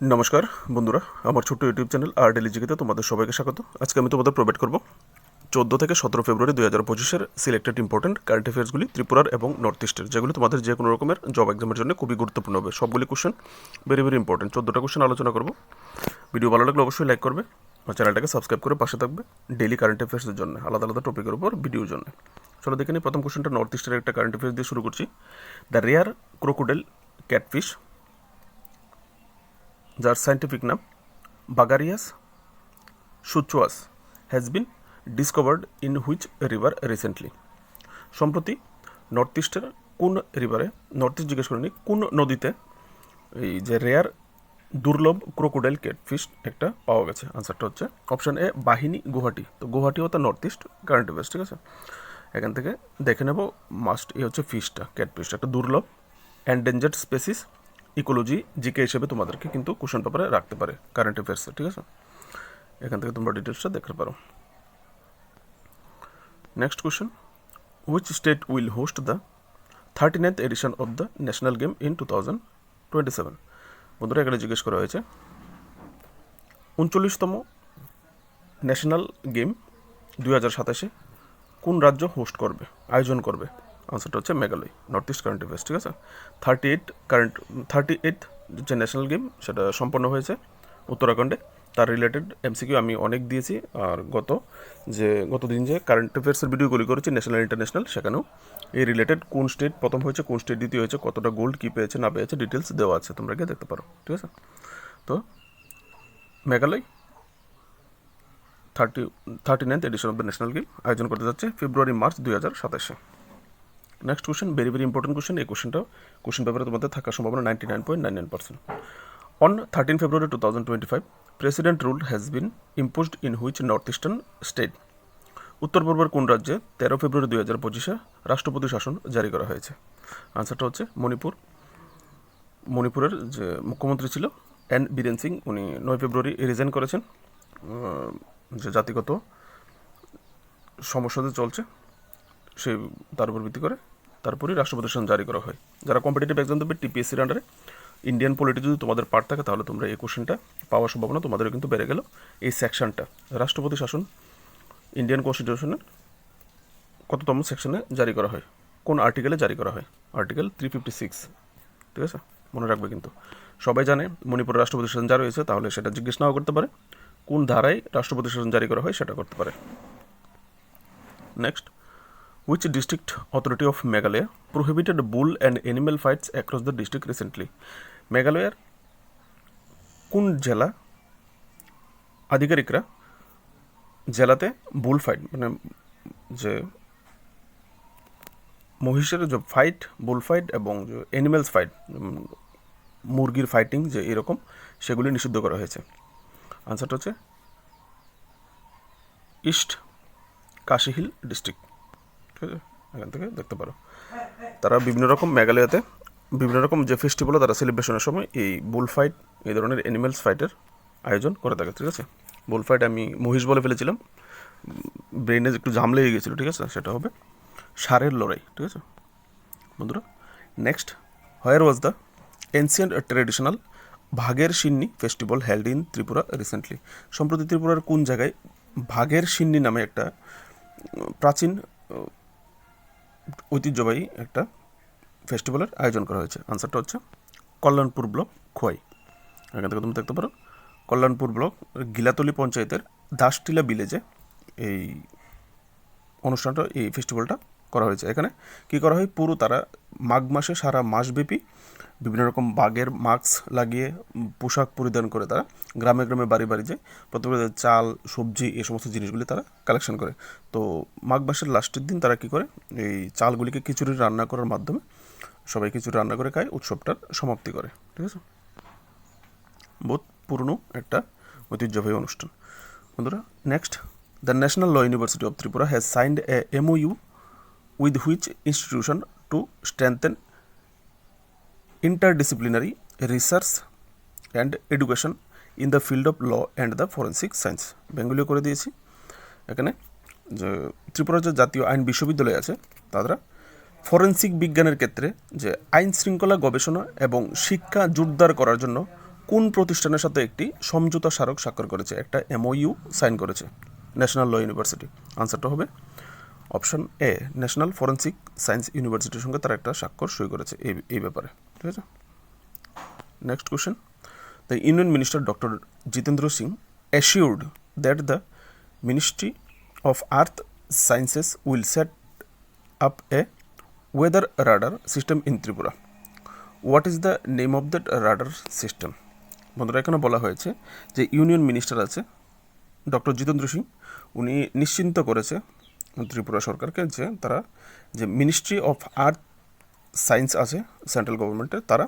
নমস্কার বন্ধুরা, আমার ছোট্ট ইউটিউব চ্যানেল আরডেলিজিকেতে তোমাদের সবাইকে স্বাগত। আজকে আমি তোমাদের প্রোভাইড করব 14 থেকে 17 ফেব্রুয়ারি 2025-এর সিলেক্টেড ইম্পর্টেন্ট কারেন্ট অ্যাফেয়ার্সগুলি ত্রিপুরার এবং নর্থ ইস্টের, যেগুলি তোমাদের যে কোনো রকমের জব এক্সামের জন্য খুবই গুরুত্বপূর্ণ হবে। সবগুলি কোশ্চেন ভেরি ভেরি ইম্পর্টেন্ট। 14টা কোশ্চেন আলোচনা করব। ভিডিও ভালো লাগলে অবশ্যই লাইক করবে আর চ্যানেলটাকে সাবস্ক্রাইব করে পাশে থাকবে ডেইলি কারেন্ট অ্যাফেয়ার্সের জন্য, আলাদা আলাদা টপিকের উপর ভিডিওর জন্য। চলো দেখে নিই। প্রথম কোশ্চেনটা নর্থ ইস্টের একটা কারেন্ট অ্যাফেয়ার্স দিয়ে শুরু করছি। দ্য রেয়ার ক্রোকোডাইল ক্যাটফিশ, যার সাইন্টিফিক নাম Bagarius suchus, has been discovered in which river recently. সম্প্রতি নর্থ ইস্টের কোন রিভারে, নর্থ ইস্ট জিজ্ঞেস করিনি, কোন নদীতে এই যে রেয়ার দুর্লভ ক্রোকোডাইল ক্যাটফিশ একটা পাওয়া গেছে? আনসারটা হচ্ছে অপশান এ বাহিনী, গুয়াহাটি। তো গুয়াহাটিও তো নর্থ ইস্ট কারেন্ট অ্যাফেয়ার্স, ঠিক আছে? এখান থেকে দেখে নেব মাস্ট। এই হচ্ছে ফিশটা, ক্যাটফিশটা একটা দুর্লভ এন্ডেঞ্জার্ড স্পেসিস। ইকোলজি জিকে হিসেবে তোমাদেরকে কিন্তু কোশ্চেন পেপারে রাখতে পারে কারেন্ট অ্যাফেয়ার্সে, ঠিক আছে? এখান থেকে তোমরা ডিটেলসটা দেখতে পারো। Next question, which state will host the 39th edition of the national game in 2027? বন্ধুরা, এখানে জিজ্ঞেস করা হয়েছে 39তম ন্যাশনাল গেম 2027-এ কোন রাজ্য হোস্ট করবে, আয়োজন করবে? আনসারটা হচ্ছে Meghalaya, north east current affairs, ঠিক আছে? 38 যে ন্যাশনাল গেম সেটা সম্পন্ন হয়েছে উত্তরাখণ্ডে। তার রিলেটেড এমসিকিউ আমি অনেক দিয়েছি, আর গত দিন যে কারেন্ট অ্যাফেয়ার্সের ভিডিওগুলি করেছি ন্যাশনাল ইন্টারন্যাশনাল, সেখানেও এই রিলেটেড কোন স্টেট প্রথম হয়েছে, কোন স্টেট দ্বিতীয় হয়েছে, কতটা গোল্ড কী পেয়েছে না পেয়েছে ডিটেলস দেওয়া আছে, তোমরা গিয়ে দেখতে পারো, ঠিক আছে? তো Meghalaya 39th edition of the national game আয়োজন করতে যাচ্ছে ফেব্রুয়ারি-মার্চ 2027-এ। Next question, very very important question. এই কোশ্চেন পেপারে তোমাদের থাকার সম্ভাবনা 99.99%। On 13 February 2025, president rule has been imposed in which north eastern state? উত্তর পূর্বের কোন রাজ্যে 13 ফেব্রুয়ারি 2025-এ রাষ্ট্রপতি শাসন জারি করা হয়েছে? আনসারটা হচ্ছে মণিপুর। মণিপুরের যে মুখ্যমন্ত্রী ছিল এন বীরেন সিং, উনি 9 ফেব্রুয়ারি রিজাইন করেছেন। যে জাতিগত সমস্যা যে চলছে সেই তার উপর ভিত্তি করে তারপরেই রাষ্ট্রপতি শাসন জারি করা হয়। যারা কম্পিটিটিভ এক্সাম দেবে টিপিএসসির আন্ডারে, ইন্ডিয়ান পলিটি যদি তোমাদের পার্ট থাকে তাহলে তোমরা এই কোশ্চেনটা পাওয়ার সম্ভাবনা তোমাদেরও কিন্তু বেড়ে গেল। এই সেকশনটা রাষ্ট্রপতি শাসন ইন্ডিয়ান কনস্টিটিউশনের কততম সেকশনে জারি করা হয়, কোন আর্টিকেলে জারি করা হয়? আর্টিকেল 356, ঠিক আছে? মনে রাখবে কিন্তু। সবাই জানে মণিপুরের রাষ্ট্রপতি শাসন জারি হয়েছে, তাহলে সেটা জিজ্ঞেস নাও করতে পারে। কোন ধারায় রাষ্ট্রপতি শাসন জারি করা হয় সেটা করতে পারে। Next, which district authority of Meghalaya prohibited bull and animal fights across the district recently? মেঘালয়ের কোন জেলা আধিকারিকরা জেলাতে বুল ফাইট, মানে যে মহিষের যে ফাইট, বুল ফাইট এবং যে অ্যানিমেলস ফাইট, মুরগির ফাইটিং যে এরকম, সেগুলি নিষিদ্ধ করা হয়েছে? আনসারটা হচ্ছে ইস্ট কাশি হিল ডিস্ট্রিক্ট, ঠিক আছে? এখান থেকে দেখতে পারো তারা বিভিন্ন রকম মেঘালয়তে বিভিন্ন রকম যে ফেস্টিভ্যালও তারা সেলিব্রেশনের সময় এই বুল ফাইট, এই ধরনের অ্যানিমেলস ফাইটের আয়োজন করে থাকে, ঠিক আছে? বুল ফাইট আমি মহিষ বলে ফেলেছিলাম, ব্রেনে একটু জাম লেগে গেছিলো, ঠিক আছে? সেটা হবে ষাঁড়ের লড়াই, ঠিক আছে বন্ধুরা? Next, where was the ancient traditional ভাগের সিন্নি festival held in Tripura recently? সম্প্রতি ত্রিপুরার কোন জায়গায় ভাগের সিন্নি নামে একটা প্রাচীন ঐতিহ্যবাহী একটা ফেস্টিভ্যালের আয়োজন করা হয়েছে? আনসারটা হচ্ছে কল্যাণপুর ব্লক, খোয়াই। এখান থেকে তুমি দেখতে পারো কল্যাণপুর ব্লক গিলাতলি পঞ্চায়েতের দাসটিলা ভিলেজে এই অনুষ্ঠানটা, এই ফেস্টিভ্যালটা করা হয়েছে। এখানে কী করা হয়, পুরো তারা মাঘ মাসে সারা মাসব্যাপী বিভিন্ন রকম বাঘের মাস্ক লাগিয়ে পোশাক পরিধান করে তারা গ্রামে গ্রামে বাড়ি বাড়ি যায়, প্রথমে চাল সবজি এই সমস্ত জিনিসগুলি তারা কালেকশন করে। তো মাঘ মাসের লাস্টের দিন তারা কী করে, এই চালগুলিকে খিচুড়ি রান্না করার মাধ্যমে সবাই খিচুড়ি রান্না করে খায়, উৎসবটার সমাপ্তি করে, ঠিক আছে? বহুত পুরনো একটা ঐতিহ্যবাহী অনুষ্ঠান বন্ধুরা। Next, the national law university of Tripura has signed a MOU with which institution to strengthen interdisciplinary research and education in the field of law and the forensic science? বেঙ্গলীয় করে দিয়েছি। এখানে যে ত্রিপুরার যে জাতীয় আইন বিশ্ববিদ্যালয় আছে, তারা ফরেন্সিক বিজ্ঞানের ক্ষেত্রে যে আইন শৃঙ্খলা গবেষণা এবং শিক্ষা জোরদার করার জন্য কোন প্রতিষ্ঠানের সাথে একটি সমঝোতা স্মারক স্বাক্ষর করেছে, একটা MOU সাইন করেছে? National law university. আনসারটা হবে option A, national forensic science ইউনিভার্সিটির সঙ্গে তারা একটা স্বাক্ষর সই করেছে এই ব্যাপারে, ঠিক আছে। Next question, the union minister doctor Jitendra Singh assured that the Ministry of Earth Sciences will set up a weather radar system in Tripura. What is the name of that radar system? বন্ধুরা, এখানে বলা হয়েছে যে ইউনিয়ন মিনিস্টার আছে doctor Jitendra Singh, উনি নিশ্চিন্ত করেছে ত্রিপুরা সরকারকে যে তারা যে মিনিস্ট্রি অফ আর্থ সায়েন্স আছে সেন্ট্রাল গভর্নমেন্টের, তারা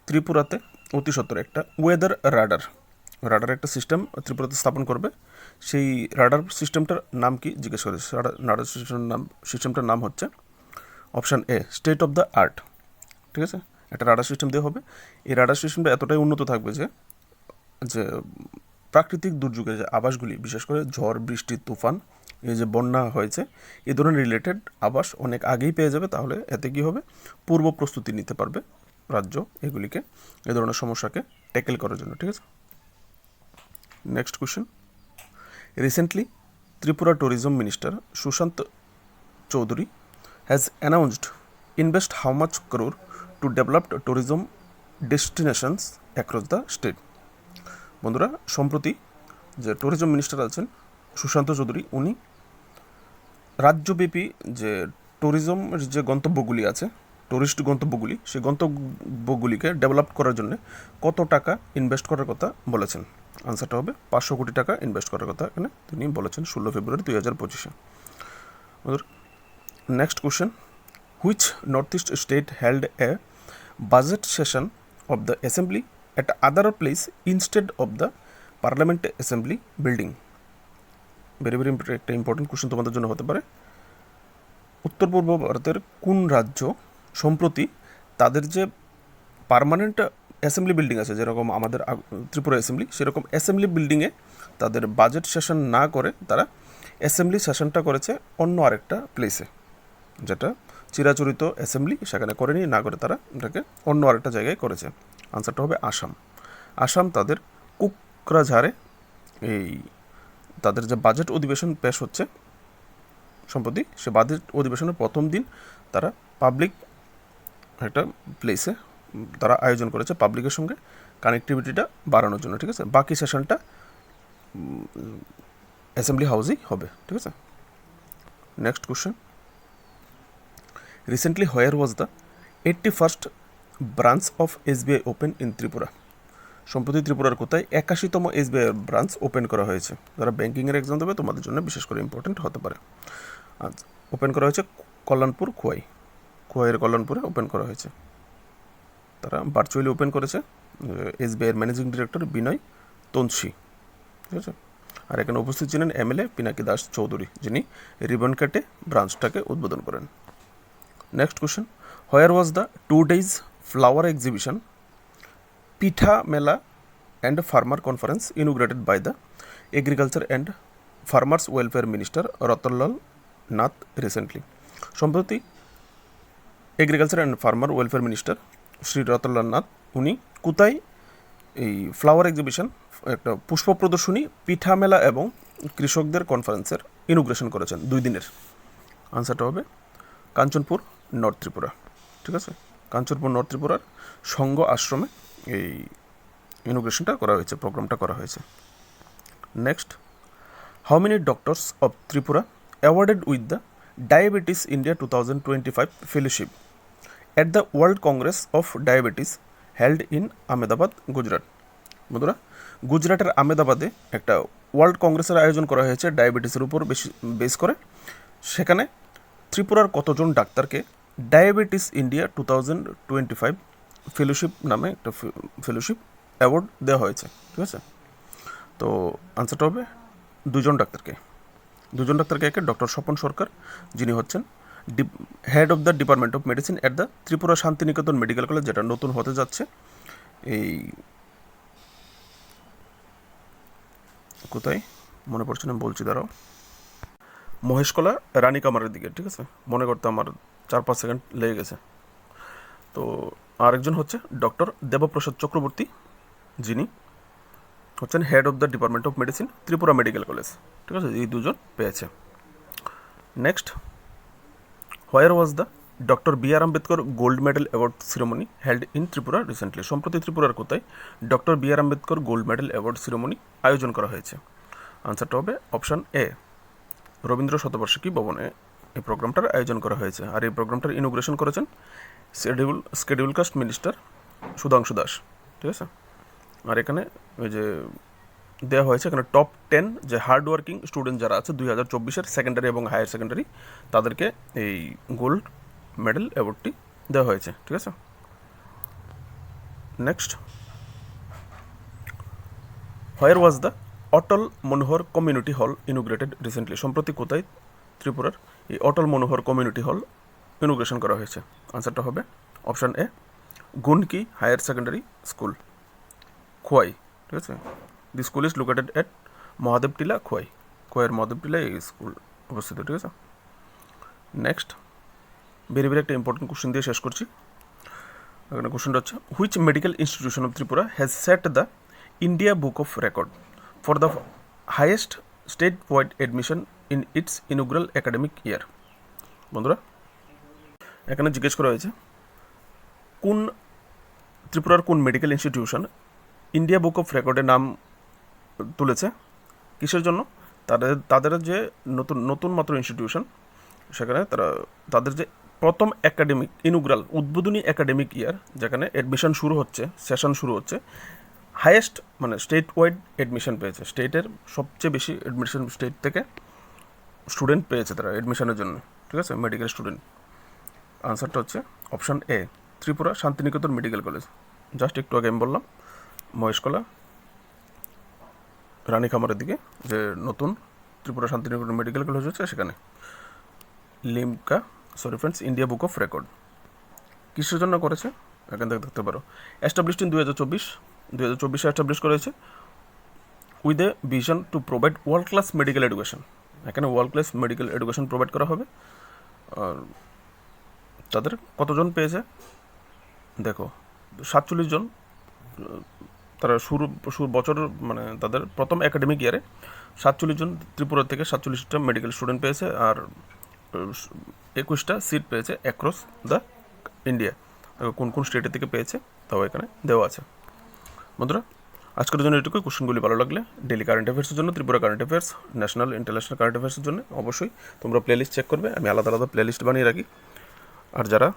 ত্রিপুরাতে অতি সত্বর একটা ওয়েদার রাডার একটা সিস্টেম ত্রিপুরাতে স্থাপন করবে। সেই রাডার সিস্টেমটার নাম কি জিজ্ঞেস করেছে? রাডার সিস্টেমটার নাম হচ্ছে option A, state of the art, ঠিক আছে। একটা রাডার সিস্টেম দেওয়া হবে। এই রাডার সিস্টেমটা এতটাই উন্নত থাকবে যে প্রাকৃতিক দুর্যোগের যে আবাসগুলি, বিশেষ করে ঝড় বৃষ্টি তুফান, এই যে বন্যা হয়েছে, এই ধরনের রিলেটেড আবাস অনেক আগেই পেয়ে যাবে। তাহলে এতে কী হবে, পূর্ব প্রস্তুতি নিতে পারবে রাজ্য এগুলিকে এই ধরনের সমস্যাকে ট্যাকেল করার জন্য, ঠিক আছে। Next question, recently Tripura tourism minister Sushanta Chowdhury has announced invest how much crore to develop tourism destinations across the state. বন্ধুরা, সম্প্রতি যে ট্যুরিজম মিনিস্টার আছেন সুশান্ত চৌধুরী, উনি রাজ্যব্যাপী যে ট্যুরিজমের যে গন্তব্যগুলি আছে, টুরিস্ট গন্তব্যগুলি, সেই গন্তব্যগুলিকে ডেভেলপ করার জন্য কত টাকা ইনভেস্ট করার কথা বলেছেন? আনসারটা হবে 500 কোটি টাকা ইনভেস্ট করার কথা এখানে তিনি বলেছেন 16 ফেব্রুয়ারি 2025-এ। Next question, which north east state held a budget session of the assembly at other place instead of the parliament assembly building? Very একটা ইম্পর্টেন্ট কোশ্চেন তোমাদের জন্য হতে পারে। উত্তর পূর্ব ভারতের কোন রাজ্য সম্প্রতি তাদের যে পার্মানেন্ট অ্যাসেম্বলি বিল্ডিং আছে, যেরকম আমাদের ত্রিপুরা অ্যাসেম্বলি, সেরকম অ্যাসেম্বলি বিল্ডিংয়ে তাদের বাজেট সেশন না করে তারা অ্যাসেম্বলি সেশনটা করেছে অন্য আরেকটা প্লেসে, যেটা চিরাচরিত অ্যাসেম্বলি সেখানে করেনি, না করে তারা এটাকে অন্য আরেকটা জায়গায় করেছে। আনসারটা হবে আসাম তাদের কুকরাঝাড়ে এই তাদের যে বাজেট অধিবেশন পেশ হচ্ছে সম্প্রতি, সে বাজেট অধিবেশনের প্রথম দিন তারা পাবলিক একটা প্লেসে তারা আয়োজন করেছে পাবলিকের সঙ্গে কানেক্টিভিটিটা বাড়ানোর জন্য, ঠিক আছে। বাকি সেশনটা অ্যাসেম্বলি হাউসেই হবে, ঠিক আছে। Next question, recently where was the 81st branch of SBI open in Tripura? সম্প্রতি ত্রিপুরার কোথায় 81তম SBI ব্রাঞ্চ ওপেন করা হয়েছে? যারা ব্যাঙ্কিংয়ের এক্সাম দেবে তোমাদের জন্য বিশেষ করে ইম্পর্টেন্ট হতে পারে। আচ্ছা, ওপেন করা হয়েছে কল্যাণপুর খোয়াইয়ের কল্যাণপুরে ওপেন করা হয়েছে। তারা ভার্চুয়ালি ওপেন করেছে SBI এর ম্যানেজিং ডিরেক্টর বিনয় তনসি, ঠিক আছে। আর এখানে উপস্থিত ছিলেন MLA পিনাকি দাস চৌধুরী, যিনি রিবন কেটে ব্রাঞ্চটাকে উদ্বোধন করেন। Next question, where was the 2 days flower exhibition Pitha Mela and farmer conference inaugurated by the agriculture and farmers welfare minister Ratanlal Nath recently? সম্প্রতি agriculture and farmer welfare minister Shri Ratanlal Nath, উনি কোথায় এই ফ্লাওয়ার এক্সিবিশন, একটা পুষ্প প্রদর্শনী, পিঠা মেলা এবং কৃষকদের কনফারেন্সের ইনোগ্রেশন করেছেন 2 দিনের? আনসারটা হবে কাঞ্চনপুর নর্থ ত্রিপুরা, ঠিক আছে। কাঞ্চনপুর নর্থ ত্রিপুরার সঙ্গ আশ্রমে এই ইনোগ্রেশনটা করা হয়েছে, প্রোগ্রামটা করা হয়েছে। Next, how many doctors of Tripura awarded with the diabetes India 2025 fellowship at the world Congress of diabetes held in Ahmedabad, Gujarat? বন্ধুরা, গুজরাটের আহমেদাবাদে একটা ওয়ার্ল্ড কংগ্রেসের আয়োজন করা হয়েছে ডায়াবেটিসের উপর বেস করে। সেখানে ত্রিপুরার কতজন ডাক্তারকে ডায়াবেটিস ইন্ডিয়া 2025 ফেলোশিপ নামে একটা ফেলোশিপ অ্যাওয়ার্ড দেওয়া হয়েছে, ঠিক আছে। তো আনসারটা হবে 2 জন ডাক্তারকে। একে ডক্টর স্বপন সরকার, যিনি হচ্ছেন head of the department of medicine at the Tripura Shantiniketan medical college, যেটা নতুন হতে যাচ্ছে এই কোথায় মনে পড়ছে না, বলছি দাঁড়াও, মহেশকলা রানীকামারের দিকে, ঠিক আছে। মনে করতে আমার 4-5 সেকেন্ড লেগে গেছে। তো আরেকজন হচ্ছে ডক্টর দেবপ্রসাদ চক্রবর্তী, যিনি হচ্ছেন head of the department of medicine, Tripura medical college. ঠিক আছে, এই দুজন পেয়েছে। Next, where was the doctor B R Ambedkar gold medal award ceremony held in Tripura recently? সম্প্রতি ত্রিপুরার কোথায় doctor B R Ambedkar gold medal award ceremony আয়োজন করা হয়েছে? আনসারটা হবে অপশান এ, রবীন্দ্র শতবার্ষিকী ভবনে এই প্রোগ্রামটার আয়োজন করা হয়েছে। আর এই প্রোগ্রামটার ইনোগ্রেশন করেছেন schedule caste minister Sudhanshu Das. ঠিক আছে, আর এখানে ওই যে দেওয়া হয়েছে এখানে টপ 10 যে হার্ড ওয়ার্কিং স্টুডেন্ট যারা আছে 2024-এর সেকেন্ডারি এবং হায়ার সেকেন্ডারি, তাদেরকে এই গোল্ড মেডেল অ্যাওয়ার্ডটি দেওয়া হয়েছে। ঠিক আছে, next, where was the Atal Manohar community hall ইনোগ্রেটেড recently? সম্প্রতি কোথায় ত্রিপুরার এই অটল মনোহর কমিউনিটি হল ইনোগ্রেশন করা হয়েছে? আনসারটা হবে option A, Gunki higher secondary school, Khowai. ঠিক আছে, the school is located at Mahadev Tila, Khowai. খোয়াইয়ের Mahadev টিলা এই স্কুল অবস্থিত। ঠিক আছে, নেক্সট, ভেরি একটা ইম্পর্টেন্ট কোশ্চেন দিয়ে শেষ করছি। এখানে কোশ্চেনটা হচ্ছে, which medical institution of Tripura has set the India book of record for the highest state wide admission in its inaugural academic year? বন্ধুরা, এখানে জিজ্ঞেস করা হয়েছে কোন ত্রিপুরার কোন medical institution India book of রেকর্ডের নাম তুলেছে, কিসের জন্য? তাদের যে নতুন মাত্র ইনস্টিটিউশন, সেখানে তাদের যে প্রথম একাডেমিক ইনুগ্রাল উদ্বোধনী একাডেমিক ইয়ার, যেখানে অ্যাডমিশন শুরু হচ্ছে, সেশন শুরু হচ্ছে, হাইয়েস্ট মানে স্টেট ওয়াইড অ্যাডমিশন পেয়েছে। স্টেটের সবচেয়ে বেশি অ্যাডমিশন স্টেট থেকে স্টুডেন্ট পেয়েছে তারা অ্যাডমিশনের জন্য। ঠিক আছে, মেডিকেল স্টুডেন্ট। আনসারটা হচ্ছে option A, Tripura Shantiniketan medical college. Just একটু আগে আমি বললাম মহেশকলা রানীখামারের দিকে যে নতুন ত্রিপুরা শান্তিনিকেতন মেডিকেল কলেজ হচ্ছে, সেখানে Limca friends India book of record কিসের জন্য করেছে এখান থেকে দেখতে পারো। এস্টাবলিশড ইন 2024 এস্টাবলিশ করেছে with a vision to provide world class medical education. এখানে world class medical education provide করা হবে। আর তাদের কতজন পেয়েছে দেখো, 47 জন। তারা বছর মানে তাদের প্রথম একাডেমিক ইয়ারে 47 জন ত্রিপুরা থেকে 47টা মেডিকেল স্টুডেন্ট পেয়েছে, আর 21টা সিট পেয়েছে অ্যাক্রস দ্য ইন্ডিয়া। কোন কোন স্টেটের থেকে পেয়েছে তাও এখানে দেওয়া আছে। বন্ধুরা, আজকের জন্য এটুকুই। কোশ্চেনগুলি ভালো লাগলে ডেলি কারেন্ট অ্যাফেয়ার্সের জন্য, Tripura current affairs, national international current অ্যাফেয়ার্সের জন্য অবশ্যই তোমরা প্লেলিস্ট চেক করবে। আমি আলাদা আলাদা প্লেলিস্ট বানিয়ে রাখি। আর যারা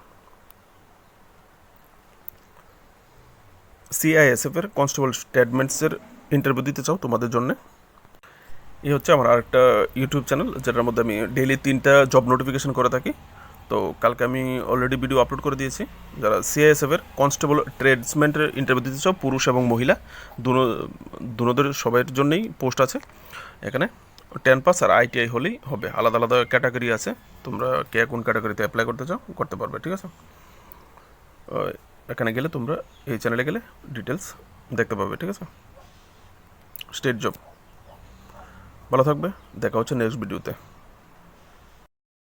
সিআইএসএফের কনস্টেবল স্টেটমেন্টসের ইন্টারভিউ দিতে চাও, তোমাদের জন্য এই হচ্ছে আমার আরেকটা ইউটিউব চ্যানেল, যেটার মধ্যে আমি ডেইলি 3টা জব নোটিফিকেশন করে থাকি। তো কালকে আমি অলরেডি ভিডিও আপলোড করে দিয়েছি। যারা সিআইএসএফের কনস্টেবল ট্রেডসম্যানের ইন্টারভিউ দিতে চাও, পুরুষ এবং মহিলা দুনোদের সবার জন্যই পোস্ট আছে। এখানে 10 পাস আর ITI হলেই হবে। আলাদা আলাদা ক্যাটাগরি আছে, তোমরা কে কোন ক্যাটাগরিতে অ্যাপ্লাই করতে চাও করতে পারবে। ঠিক আছে, এখানে গেলে তোমরা এই চ্যানেলে গেলে ডিটেলস দেখতে পাবে। ঠিক আছে, স্টেট জব। ভালো থাকবে, দেখা হচ্ছে নেক্সট ভিডিওতে।